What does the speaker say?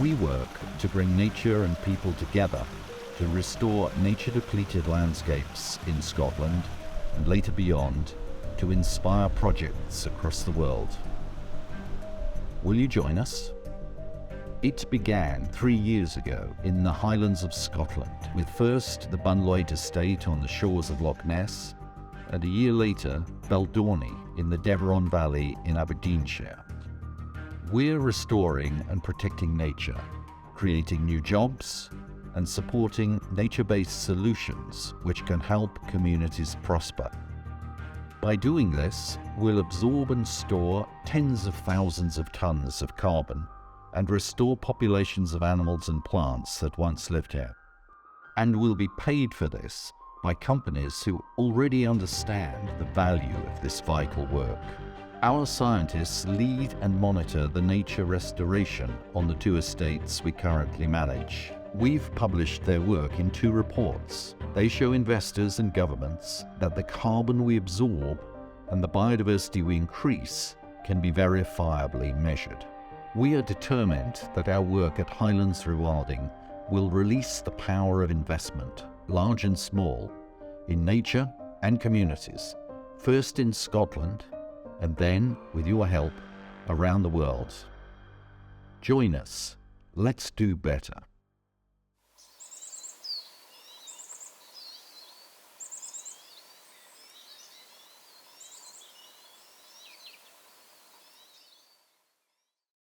We work to bring nature and people together to restore nature-depleted landscapes in Scotland and later beyond, to inspire projects across the world. Will you join us? It began 3 years ago in the Highlands of Scotland, with first the Bunloit estate on the shores of Loch Ness, and a year later, Beldorney in the Deveron Valley in Aberdeenshire. We're restoring and protecting nature, creating new jobs, and supporting nature-based solutions which can help communities prosper. By doing this, we'll absorb and store tens of thousands of tons of carbon and restore populations of animals and plants that once lived here. And we'll be paid for this by companies who already understand the value of this vital work. Our scientists lead and monitor the nature restoration on the 2 estates we currently manage. We've published their work in 2 reports. They show investors and governments that the carbon we absorb and the biodiversity we increase can be verifiably measured. We are determined that our work at Highlands Rewilding will release the power of investment, large and small, in nature and communities, first in Scotland, and then, with your help, around the world. Join us. Let's do better.